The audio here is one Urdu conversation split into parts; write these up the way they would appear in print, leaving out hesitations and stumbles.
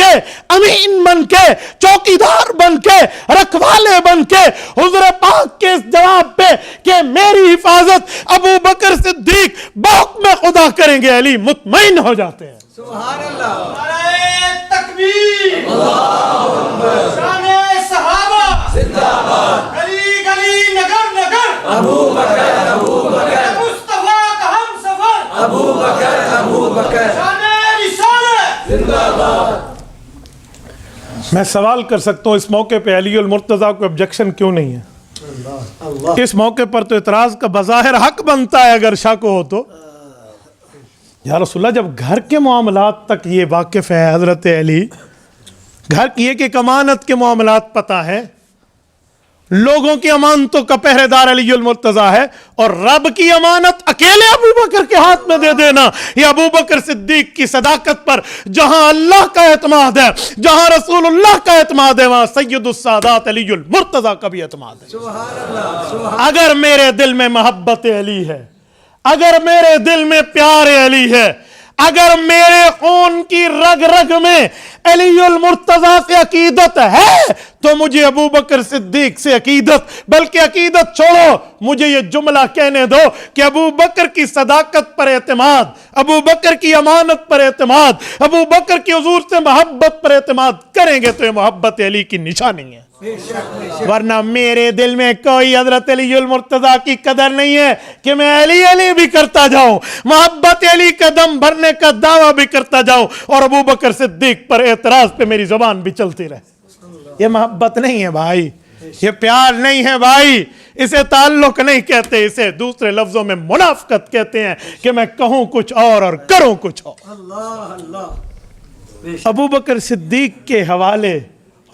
کے امین بن کے چوکیدار بن کے رکھوالے بن کے حضور پاک کے اس جواب پہ کہ میری حفاظت ابو بکر صدیق باق میں خدا کریں گے علی مطمئن ہو جاتے ہیں. سبحان اللہ. نعرہ تکبیر. اللہ اکبر. شان صحابہ زندہ باد. گلی گلی نگر نگر ابو بکر ابو بکر. مصطفیٰ کا ہم سفر ابو بکر ابو بکر. شان رسالت زندہ باد. میں سوال کر سکتا ہوں اس موقع پہ علی المرتضیٰ کو objection کیوں نہیں ہے؟ اس موقع پر تو اعتراض کا بظاہر حق بنتا ہے اگر شک ہو تو. یا رسول اللہ جب گھر کے معاملات تک یہ واقف ہے حضرت علی، گھر کی ایک ایک امانت کے معاملات پتہ ہے، لوگوں کی امانتوں کا پہرے دار علی المرتضیٰ ہے، اور رب کی امانت اکیلے ابو بکر کے ہاتھ میں دے دینا یہ ابو بکر صدیق کی صداقت پر جہاں اللہ کا اعتماد ہے، جہاں رسول اللہ کا اعتماد ہے، وہاں سید السادات علی المرتضیٰ کا بھی اعتماد ہے. سبحان اللہ. اگر میرے دل میں محبت علی ہے، اگر میرے دل میں پیار علی ہے، اگر میرے خون کی رگ رگ میں علی المرتضیٰ سے عقیدت ہے تو مجھے ابو بکر صدیق سے عقیدت، بلکہ عقیدت چھوڑو، مجھے یہ جملہ کہنے دو کہ ابو بکر کی صداقت پر اعتماد، ابو بکر کی امانت پر اعتماد، ابو بکر کی حضور سے محبت پر اعتماد کریں گے تو یہ محبت علی کی نشانی ہے. ورنہ میرے دل میں کوئی حضرت علی المرتضیٰ کی قدر نہیں ہے کہ میں علی علی بھی کرتا جاؤں، محبت علی کا دم بھرنے کا دعویٰ بھی کرتا جاؤں، اور ابو بکر صدیق پر اعتراض پہ میری زبان بھی چلتی رہے. یہ محبت نہیں ہے بھائی، یہ پیار نہیں ہے بھائی، اسے تعلق نہیں کہتے، اسے دوسرے لفظوں میں منافقت کہتے ہیں کہ میں کہوں کچھ اور کروں کچھ اور. اللہ اللہ. ابو بکر صدیق کے حوالے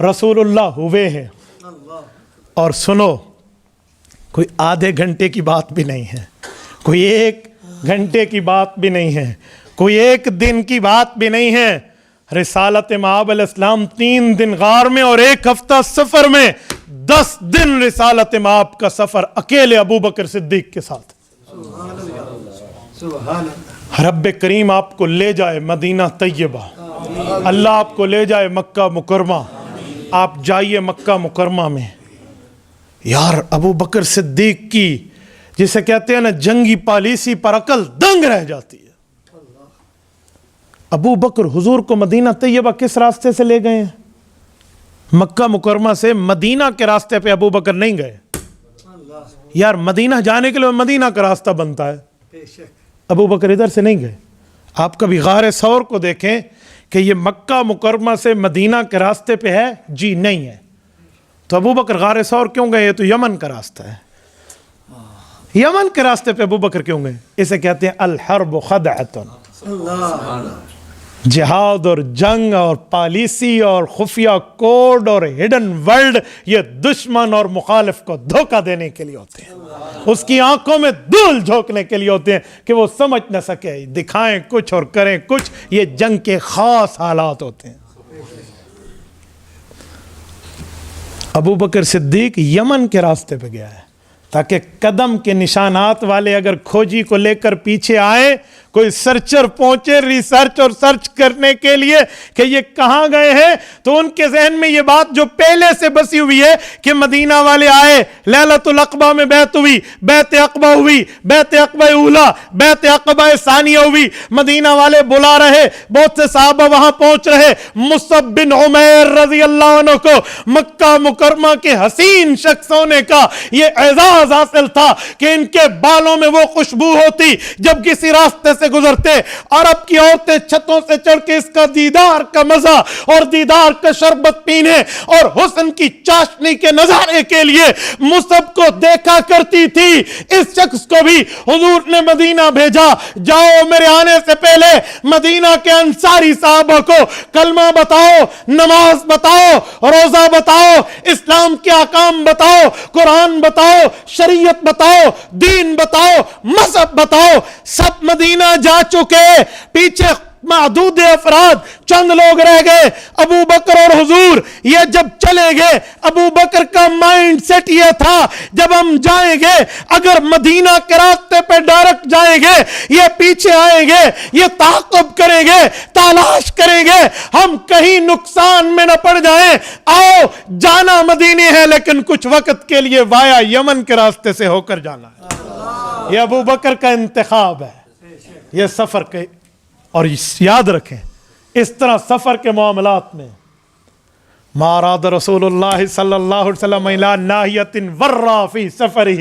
رسول اللہ ہوئے ہیں، اور سنو کوئی آدھے گھنٹے کی بات بھی نہیں ہے، کوئی ایک گھنٹے کی بات بھی نہیں ہے، کوئی ایک دن کی بات بھی نہیں ہے. رسالت مآب علیہ السلام 3 دن غار میں اور 1 ہفتہ سفر میں، 10 دن رسالت مآب کا سفر اکیلے ابو بکر صدیق کے ساتھ. سبحان اللہ. رب کریم آپ کو لے جائے مدینہ طیبہ، اللہ آپ کو لے جائے مکہ مکرمہ، آپ جائیے مکہ مکرمہ میں. یار ابو بکر صدیق کی جسے کہتے ہیں نا جنگی پالیسی پر عقل دنگ رہ جاتی ہے. ابو بکر حضور کو مدینہ طیبہ کس راستے سے لے گئے ہیں؟ مکہ مکرمہ سے مدینہ کے راستے پہ ابو بکر نہیں گئے. یار مدینہ جانے کے لیے مدینہ کا راستہ بنتا ہے، ابو بکر ادھر سے نہیں گئے. آپ کبھی غار ثور کو دیکھیں کہ یہ مکہ مکرمہ سے مدینہ کے راستے پہ ہے؟ جی نہیں ہے. تو ابو بکر غار ثور کیوں گئے؟ یہ تو یمن کا راستہ ہے. یمن کے راستے پہ ابو بکر کیوں گئے؟ اسے کہتے ہیں الحرب خدعۃ. جہاد اور جنگ اور پالیسی اور خفیہ کوڈ اور ہڈن ورلڈ یہ دشمن اور مخالف کو دھوکہ دینے کے لیے ہوتے ہیں، اس کی آنکھوں میں دھول جھونکنے کے لیے ہوتے ہیں کہ وہ سمجھ نہ سکے، دکھائیں کچھ اور کریں کچھ. یہ جنگ کے خاص حالات ہوتے ہیں. ابو بکر صدیق یمن کے راستے پہ گیا ہے تاکہ قدم کے نشانات والے اگر کھوجی کو لے کر پیچھے آئے، کوئی سرچر پہنچے ریسرچ اور سرچ کرنے کے لیے کہ یہ کہاں گئے ہیں، تو ان کے ذہن میں یہ بات جو پہلے سے بسی ہوئی ہے کہ مدینہ والے آئے، لیلۃ العقبہ میں بیعت ہوئی، بیعت عقبہ ہوئی، بیعت عقبہ اولا، بیعت عقبہ ثانیہ ہوئی، مدینہ والے بلا رہے، بہت سے صحابہ وہاں پہنچ رہے. مصعب بن عمیر رضی اللہ عنہ کو مکہ مکرمہ کے حسین شخص ہونے کا یہ اعزاز حاصل تھا کہ ان کے بالوں میں وہ خوشبو ہوتی جب کسی راستے سے گزرتے. عرب کی عورتیں چھتوں سے چڑھ کے اس کا دیدار کا مزہ اور دیدار کا شربت پینے اور حسن کی چاشنی کے نظارے کے لیے مصعب کو دیکھا کرتی تھی. اس شخص کو بھی حضور نے مدینہ بھیجا، جاؤ میرے آنے سے پہلے مدینہ کے انصاری صحابہ کو کلمہ بتاؤ، نماز بتاؤ، روزہ بتاؤ، اسلام کے احکام بتاؤ، قرآن بتاؤ، شریعت بتاؤ، دین بتاؤ، مذہب بتاؤ. سب مدینہ جا چکے، پیچھے معدود افراد چند لوگ رہ گئے، ابو بکر اور حضور۔ یہ جب چلے گئے، ابو بکر کا مائنڈ سیٹ یہ تھا جب ہم جائیں گے، اگر مدینہ کے راستے پہ ڈائریکٹ جائیں گے، یہ پیچھے آئیں گے، یہ تعاقب کریں گے، تلاش کریں گے، ہم کہیں نقصان میں نہ پڑ جائیں۔ آؤ جانا مدینے ہے لیکن کچھ وقت کے لیے وایا یمن کے راستے سے ہو کر جانا ہے۔ یہ ابو بکر کا انتخاب ہے یہ سفر کے، اور یاد رکھیں اس طرح سفر کے معاملات میں ما اراد رسول اللہ صلی اللہ علیہ وسلم الی ناحیۃ ورا فی سفرہ،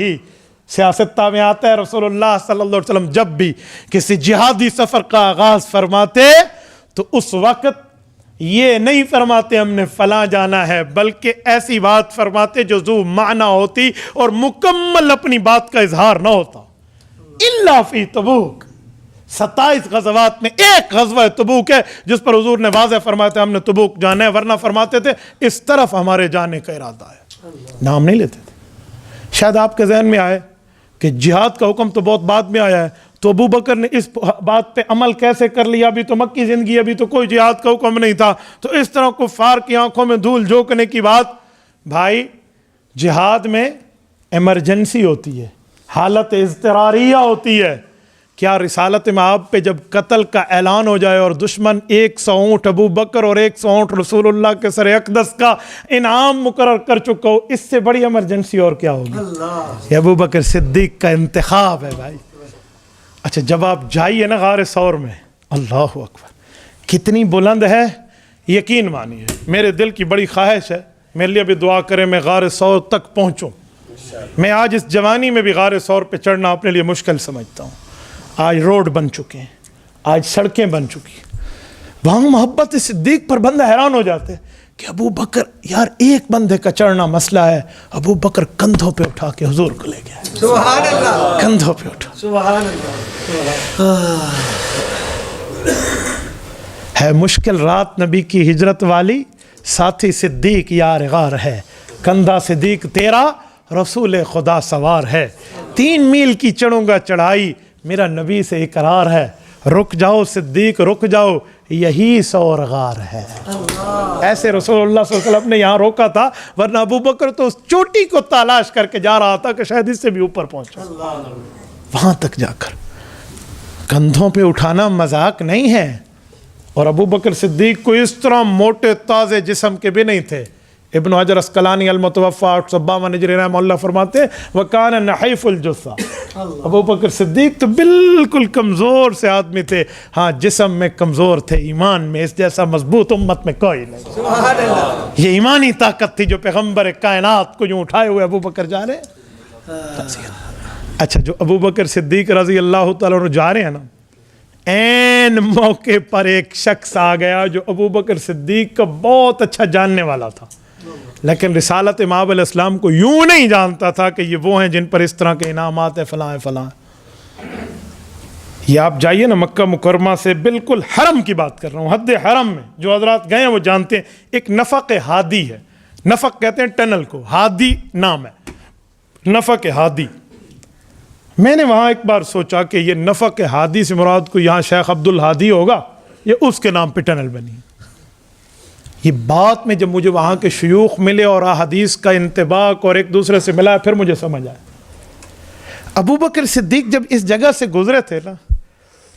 سیاست میں آتا ہے رسول اللہ صلی اللہ علیہ وسلم جب بھی کسی جہادی سفر کا آغاز فرماتے تو اس وقت یہ نہیں فرماتے ہم نے فلاں جانا ہے، بلکہ ایسی بات فرماتے جو ذو معنی ہوتی اور مکمل اپنی بات کا اظہار نہ ہوتا۔ الا فی تبوک، 27 غزوات میں ایک غزوہ تبوک ہے جس پر حضور نے واضح فرمایا تھا ہم نے تبوک جانا ہے، ورنہ فرماتے تھے اس طرف ہمارے جانے کا ارادہ ہے، نام نہیں لیتے تھے۔ شاید آپ کے ذہن میں آئے کہ جہاد کا حکم تو بہت بعد میں آیا ہے، تو ابو بکر نے اس بات پہ عمل کیسے کر لیا؟ ابھی تو مکی زندگی، ابھی تو کوئی جہاد کا حکم نہیں تھا، تو اس طرح کفار کی آنکھوں میں دھول جھونکنے کی بات۔ بھائی جہاد میں ایمرجنسی ہوتی ہے، حالت اضطراریہ ہوتی ہے۔ کیا رسالت مآب پہ جب قتل کا اعلان ہو جائے اور دشمن 100 اونٹ ابو بکر اور 100 اونٹ رسول اللہ کے سر اقدس کا انعام مقرر کر چکا ہو، اس سے بڑی ایمرجنسی اور کیا ہوگی؟ یہ ابو بکر صدیق کا انتخاب ہے بھائی۔ اچھا جب آپ جائیے نا غار ثور میں، اللہ اکبر کتنی بلند ہے، یقین مانیے میرے دل کی بڑی خواہش ہے میرے لیے بھی دعا کریں میں غار ثور تک پہنچوں۔ میں آج اس جوانی میں بھی غار ثور پہ چڑھنا اپنے لیے مشکل سمجھتا ہوں۔ آج روڈ بن چکے ہیں، آج سڑکیں بن چکی ہیں، وہاں محبت صدیق پر بندہ حیران ہو جاتے کہ ابو بکر، یار ایک بندے کا چڑھنا مسئلہ ہے، ابو بکر کندھوں پہ اٹھا کے حضور کو لے گیا، سبحان اللہ، کندھوں پہ اٹھا۔ سبحان اللہ۔ ہے مشکل رات نبی کی ہجرت والی، ساتھی صدیق یار غار ہے، کندھا صدیق تیرا رسول خدا سوار ہے، 3 میل کی چڑھوں گا چڑھائی، میرا نبی سے اقرار ہے، رک جاؤ صدیق رک جاؤ، یہی ثور غار ہے۔ ایسے رسول اللہ صلی اللہ علیہ وسلم نے یہاں روکا تھا، ورنہ ابو بکر تو اس چوٹی کو تلاش کر کے جا رہا تھا کہ شاید اس سے بھی اوپر پہنچا۔ وہاں تک جا کر کندھوں پہ اٹھانا مذاق نہیں ہے، اور ابو بکر صدیق کو اس طرح موٹے تازے جسم کے بھی نہیں تھے۔ ابن حجر اسقلانی المتوفی 852 ہجری رحمہ اللہ فرماتے وَكَانَ نَحِيفُ الْجُثَّةِ، ابو بکر صدیق تو بالکل کمزور سے آدمی تھے، ہاں جسم میں کمزور تھے، ایمان میں اس جیسا مضبوط امت میں کوئی نہیں۔ سبحان اللہ۔ یہ ایمانی طاقت تھی جو پیغمبر کائنات کو یوں اٹھائے ہوئے ابو بکر جا رہے۔ اچھا جو ابو بکر صدیق رضی اللہ تعالیٰ عنہ جا رہے ہیں نا، این موقع پر ایک شخص آ گیا جو ابو بکر صدیق کا بہت اچھا جاننے والا تھا، لیکن رسالت مآب علیہ السلام کو یوں نہیں جانتا تھا کہ یہ وہ ہیں جن پر اس طرح کے انعامات ہیں، فلاں فلاں۔ یہ آپ جائیے نا مکہ مکرمہ سے بالکل حرم کی بات کر رہا ہوں، حد حرم میں جو حضرات گئے ہیں وہ جانتے ہیں ایک نفق ہادی ہے، نفق کہتے ہیں ٹنل کو، ہادی نام ہے، نفق ہادی۔ میں نے وہاں ایک بار سوچا کہ یہ نفق ہادی سے مراد کو یہاں شیخ عبد الہادی ہوگا، یہ اس کے نام پہ ٹنل بنی۔ یہ بات میں جب مجھے وہاں کے شیوخ ملے اور احادیث کا انطباق اور ایک دوسرے سے ملا، پھر مجھے سمجھ آیا۔ ابو بکر صدیق جب اس جگہ سے گزرے تھے نا،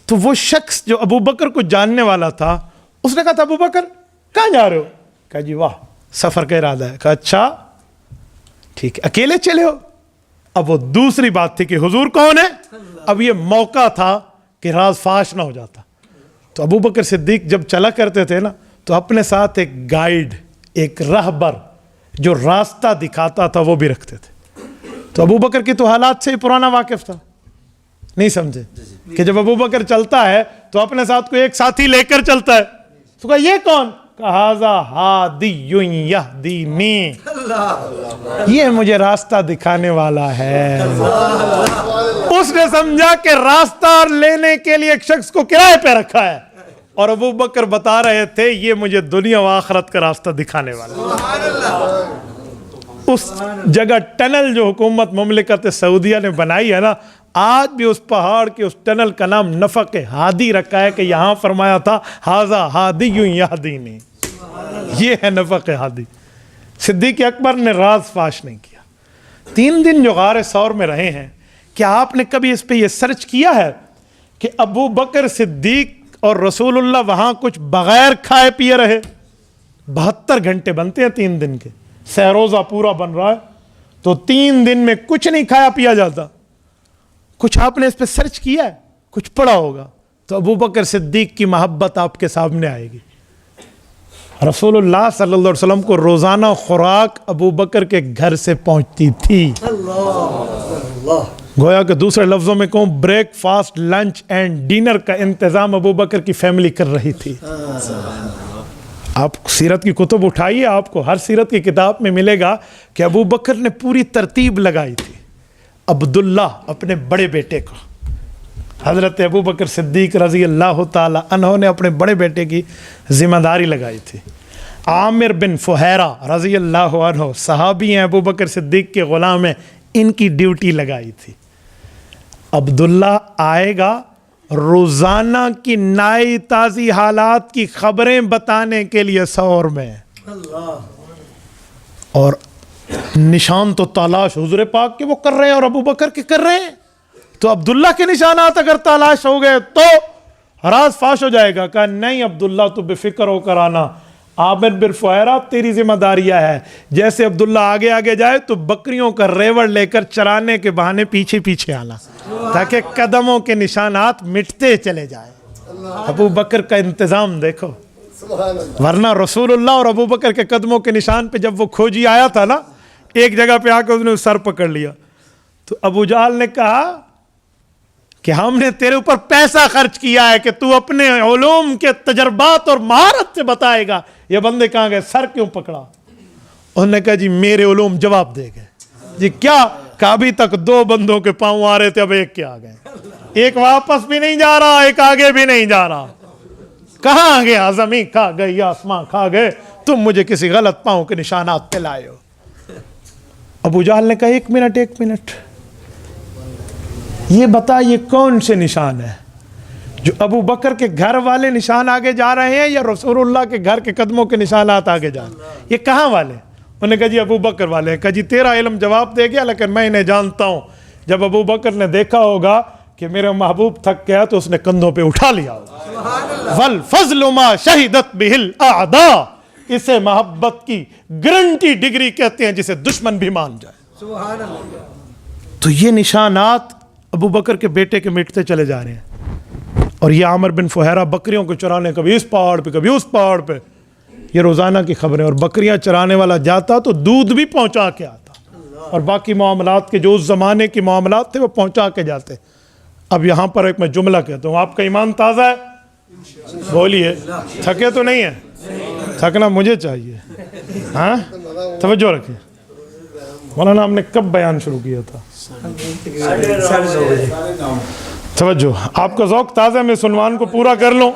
تو وہ شخص جو ابو بکر کو جاننے والا تھا، اس نے کہا تھا ابو بکر کہاں جا رہے ہو؟ کہا جی واہ سفر کا ارادہ ہے۔ کہا اچھا ٹھیک ہے، اکیلے چلے ہو؟ اب وہ دوسری بات تھی کہ حضور کون ہے، اب یہ موقع تھا کہ راز فاش نہ ہو جاتا۔ تو ابو بکر صدیق جب چلا کرتے تھے نا تو اپنے ساتھ ایک گائیڈ، ایک رہبر جو راستہ دکھاتا تھا وہ بھی رکھتے تھے۔ تو ابو بکر کی تو حالات سے ہی پرانا واقف تھا، نہیں سمجھے کہ جب ابو بکر چلتا ہے تو اپنے ساتھ کوئی ایک ساتھی لے کر چلتا ہے۔ تو کہا یہ کون؟ کہا ھذا ہادی یہدینی، یہ مجھے راستہ دکھانے والا ہے۔ اس نے سمجھا کہ راستہ لینے کے لیے ایک شخص کو کرائے پہ رکھا ہے، اور ابو بکر بتا رہے تھے یہ مجھے دنیا و آخرت کا راستہ دکھانے والا ہے۔ اس جگہ ٹنل جو حکومت مملکت سعودیہ نے بنائی ہے نا، آج بھی اس پہاڑ کے اس ٹنل کا نام نفق ہادی رکھا ہے کہ یہاں فرمایا تھا ھذا ہادی یہدینی، یہ ہے نفق ہادی۔ صدیق اکبر نے راز فاش نہیں کیا۔ 3 دن جو غار ثور میں رہے ہیں، کیا آپ نے کبھی اس پہ یہ سرچ کیا ہے کہ ابو بکر صدیق اور رسول اللہ وہاں کچھ بغیر کھائے پیے رہے؟ 72 گھنٹے بنتے ہیں 3 دن کے، سہروزہ پورا بن رہا ہے، تو 3 دن میں کچھ نہیں کھایا پیا جاتا۔ کچھ آپ نے اس پہ سرچ کیا ہے؟ کچھ پڑھا ہوگا تو ابو بکر صدیق کی محبت آپ کے سامنے آئے گی۔ رسول اللہ صلی اللہ علیہ وسلم کو روزانہ خوراک ابو بکر کے گھر سے پہنچتی تھی۔ گویا کہ دوسرے لفظوں میں کہوں، break fast, lunch and dinner کا انتظام ابو بکر کی فیملی کر رہی تھی۔ آپ سیرت کی کتب اٹھائیے، آپ کو ہر سیرت کی کتاب میں ملے گا کہ ابو بکر نے پوری ترتیب لگائی تھی۔ عبداللہ اپنے بڑے بیٹے کو، حضرت ابو بکر صدیق رضی اللہ تعالی عنہ نے اپنے بڑے بیٹے کی ذمہ داری لگائی تھی۔ عامر بن فہیرہ رضی اللہ عنہ صحابی ہیں، ابو بکر صدیق کے غلام ہیں، ان کی ڈیوٹی لگائی تھی۔ عبداللہ آئے گا روزانہ کی نئی تازی حالات کی خبریں بتانے کے لیے ثور میں، اور نشان تو تلاش حضور پاک کے وہ کر رہے ہیں اور ابو بکر کے کر رہے ہیں، تو عبداللہ کے نشانات اگر تلاش ہو گئے تو راز فاش ہو جائے گا۔ کہا نہیں عبداللہ تو بے فکر ہو کر آنا، عامر بن فہیرہ تیری ذمہ داریاں ہے، جیسے عبداللہ آگے آگے جائے تو بکریوں کا ریوڑ لے کر چرانے کے بہانے پیچھے پیچھے آنا، تاکہ قدموں کے نشانات مٹتے چلے جائیں۔ ابو بکر کا انتظام دیکھو، ورنہ رسول اللہ اور ابو بکر کے قدموں کے نشان پہ جب وہ کھوجی آیا تھا نا، ایک جگہ پہ آ کے اس نے سر پکڑ لیا، تو ابو جہل نے کہا کہ ہم نے تیرے اوپر پیسہ خرچ کیا ہے کہ تو اپنے علوم کے تجربات اور مہارت سے بتائے گا، یہ بندے کہاں گئے، سر کیوں پکڑا؟ انہوں نے کہا جی میرے علوم جواب دے گئے۔ جی کیا؟ کہ ابھی تک 2 بندوں کے پاؤں آ رہے تھے، اب ایک کے آ گئے، ایک واپس بھی نہیں جا رہا، ایک آگے بھی نہیں جا رہا۔ کہاں گیا؟ زمین کھا گئی، آسمان کھا گئے، تم مجھے کسی غلط پاؤں کے نشانات پہ لائے ہو۔ ابو جہل نے کہا ایک منٹ، یہ بتا یہ کون سے نشان ہے جو ابو بکر کے گھر والے نشان آگے جا رہے ہیں یا رسول اللہ کے گھر کے قدموں کے نشانات آگے جا رہے ہیں؟ یہ کہاں والے؟ انہوں نے کہا جی ابو بکر والے ہیں۔ کہا جی تیرا علم جواب دے گیا، لیکن میں انہیں جانتا ہوں۔ جب ابو بکر نے دیکھا ہوگا کہ میرا محبوب تھک گیا تو اس نے کندھوں پہ اٹھا لیا ہوگا۔ وَالْفَضْلُ مَا شَهِدَتْ بِهِ الْأَعْدَاءُ، اسے محبت کی گارنٹی ڈگری کہتے ہیں جسے دشمن بھی مان جائے۔ تو یہ نشانات ابو بکر کے بیٹے کے مٹتے چلے جا رہے ہیں، اور یہ عامر بن فہیرہ بکریوں کو چرانے کبھی اس پہاڑ پہ کبھی اس پہاڑ پہ، یہ روزانہ کی خبریں، اور بکریاں چرانے والا جاتا تو دودھ بھی پہنچا کے آتا، اور باقی معاملات کے جو اس زمانے کے معاملات تھے وہ پہنچا کے جاتے۔ اب یہاں پر ایک میں جملہ کہتا ہوں، آپ کا ایمان تازہ ہے؟ بولیے، تھکے تو نہیں ہیں؟ تھکنا مجھے چاہیے، ہاں توجہ رکھیں۔ مولانا ہم نے کب بیان شروع کیا تھا؟ توجہ، آپ کا ذوق تازہ، میں اس عنوان کو پورا کر لوں۔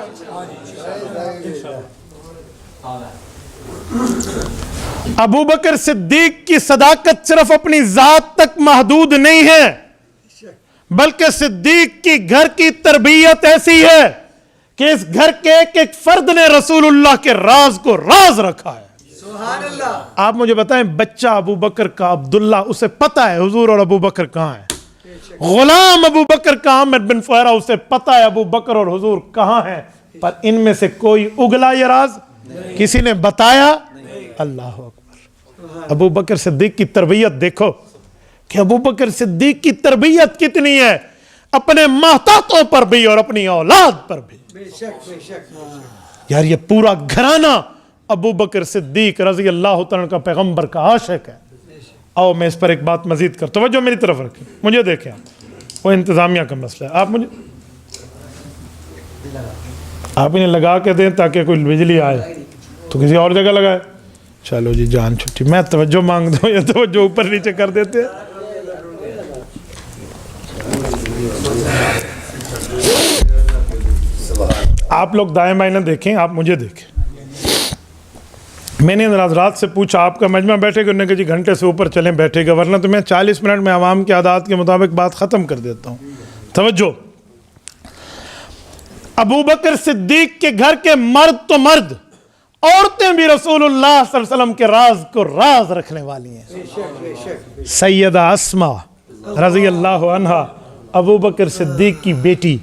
ابو بکر صدیق کی صداقت صرف اپنی ذات تک محدود نہیں ہے، بلکہ صدیق کی گھر کی تربیت ایسی ہے کہ اس گھر کے ایک ایک فرد نے رسول اللہ کے راز کو راز رکھا ہے۔ آپ مجھے بتائیں، بچہ ابو بکر کا عبداللہ، اسے پتہ ہے حضور اور ابو بکر کہاں ہیں؟ غلام ابو بکر کا عامر بن فہیرہ، اسے پتہ ہے ابو بکر اور حضور کہاں ہیں، پر ان میں سے کوئی اگلا یہ راز کسی نے بتایا؟ اللہ اکبر۔ ابو بکر صدیق کی تربیت دیکھو کہ ابو بکر صدیق کی تربیت کتنی ہے، اپنے محتاطوں پر بھی اور اپنی اولاد پر بھی۔ یار یہ پورا گھرانہ ابو بکر صدیق رضی اللہ تعالیٰ کا پیغمبر کا عاشق ہے۔ آؤ میں اس پر ایک بات مزید کر، توجہ میری طرف رکھیں، مجھے دیکھیں، وہ انتظامیہ کا مسئلہ ہے، آپ انہیں لگا کے دیں تاکہ کوئی بجلی آئے تو کسی اور جگہ لگائے۔ چلو جی جان چھٹی، میں توجہ مانگ دوں یا توجہ اوپر نیچے کر دیتے ہیں؟ آپ لوگ دائیں بائیں نہ دیکھیں، آپ مجھے دیکھیں، میں نے حضرات سے پوچھا آپ کا مجمع بیٹھے گا؟ انہوں نے کہا جی گھنٹے سے اوپر چلیں بیٹھے گا، ورنہ تو میں 40 منٹ میں عوام کے عادات کے مطابق بات ختم کر دیتا ہوں۔ توجہ، ابو بکر صدیق کے گھر کے مرد تو مرد، عورتیں بھی رسول اللہ صلی اللہ علیہ وسلم کے راز کو راز رکھنے والی ہیں۔ سیدہ اسماء رضی اللہ عنہا ابو بکر صدیق کی بیٹی،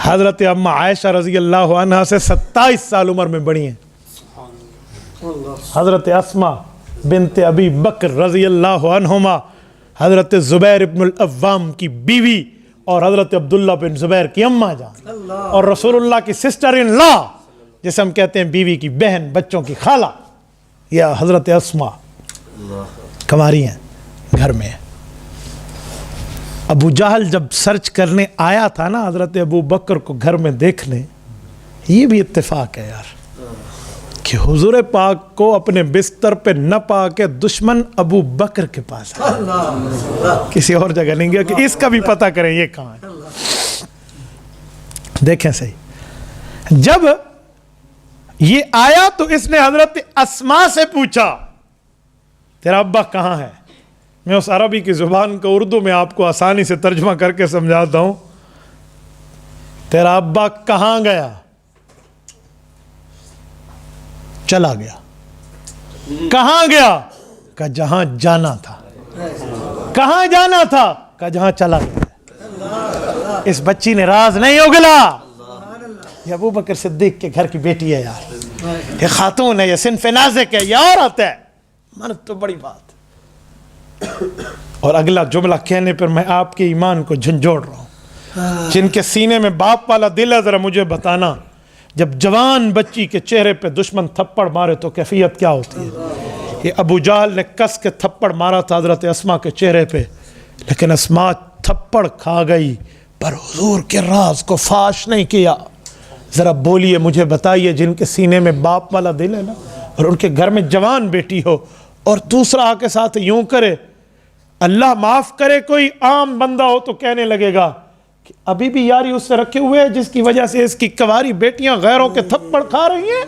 حضرت اما عائشہ رضی اللہ عنہا سے 27 سال عمر میں بڑی ہیں۔ حضرت اسماء بنت ابی بکر رضی اللہ عنہما حضرت زبیر ابن العوام کی بیوی اور حضرت عبداللہ بن زبیر کی اماں جان، اور رسول اللہ کی سسٹر ان لا، جسے ہم کہتے ہیں بیوی کی بہن، بچوں کی خالہ، یا حضرت اسماء کماری ہیں، گھر میں۔ ابو جہل جب سرچ کرنے آیا تھا نا حضرت ابو بکر کو گھر میں دیکھنے، یہ بھی اتفاق ہے یار کہ حضور پاک کو اپنے بستر پہ نہ پا کے دشمن ابو بکر کے پاس آیا، کسی اور جگہ نہیں گیا کہ اس کا بھی پتہ کریں یہ کہاں ہے۔ دیکھیں صحیح، جب یہ آیا تو اس نے حضرت اسماء سے پوچھا تیرا ابا کہاں ہے؟ میں اس عربی کی زبان کو اردو میں آپ کو آسانی سے ترجمہ کر کے سمجھاتا ہوں، تیرا ابا کہاں گیا؟ چلا گیا۔ کہاں گیا؟ کہ جہاں جانا تھا۔ کہاں جانا تھا؟ کہ جہاں چلا گیا۔ اس بچی نے راز نہیں اگلا، یہ ابو بکر صدیق کے گھر کی بیٹی ہے یار، یہ خاتون ہے، یہ صنف نازک ہے، یہ عورت ہے، مرد تو بڑی بات۔ اور اگلا جملہ کہنے پر میں آپ کے ایمان کو جھنجھوڑ رہا ہوں، جن کے سینے میں باپ والا دل ہے ذرا مجھے بتانا، جب جوان بچی کے چہرے پہ دشمن تھپڑ مارے تو کیفیت کیا ہوتی ہے؟ یہ ابو جہل نے کس کے تھپڑ مارا تھا حضرت اسماء کے چہرے پہ، لیکن اسماء تھپڑ کھا گئی پر حضور کے راز کو فاش نہیں کیا۔ ذرا بولیے، مجھے بتائیے، جن کے سینے میں باپ والا دل ہے نا، اور ان کے گھر میں جوان بیٹی ہو، اور دوسرا آ کے ساتھ یوں کرے، اللہ معاف کرے کوئی عام بندہ ہو تو کہنے لگے گا کہ ابھی بھی یاری اس سے رکھے ہوئے ہیں جس کی وجہ سے اس کی کواری بیٹیاں غیروں کے تھپڑ کھا رہی ہیں۔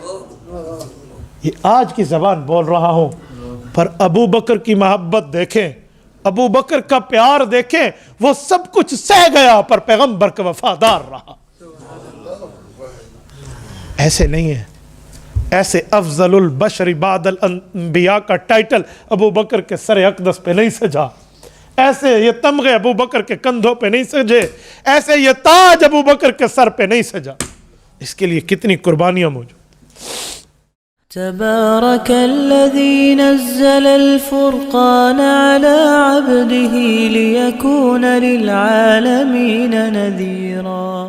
یہ آج کی زبان بول رہا ہوں، پر ابو بکر کی محبت دیکھیں، ابو بکر کا پیار دیکھیں، وہ سب کچھ سہ گیا پر پیغمبر کا وفادار رہا۔ ایسے نہیں ہے، ایسے افضل البشر بعد الانبیاء کا ٹائٹل ابو بکر کے سر اقدس پہ نہیں سجا، ایسے یہ تمغے ابو بکر کے کندھوں پہ نہیں سجے، ایسے یہ تاج ابو بکر کے سر پہ نہیں سجا۔ اس کے لیے کتنی قربانیاں موجود۔ تبارك الذي نزل الفرقان على عبده ليكون للعالمين نذيرا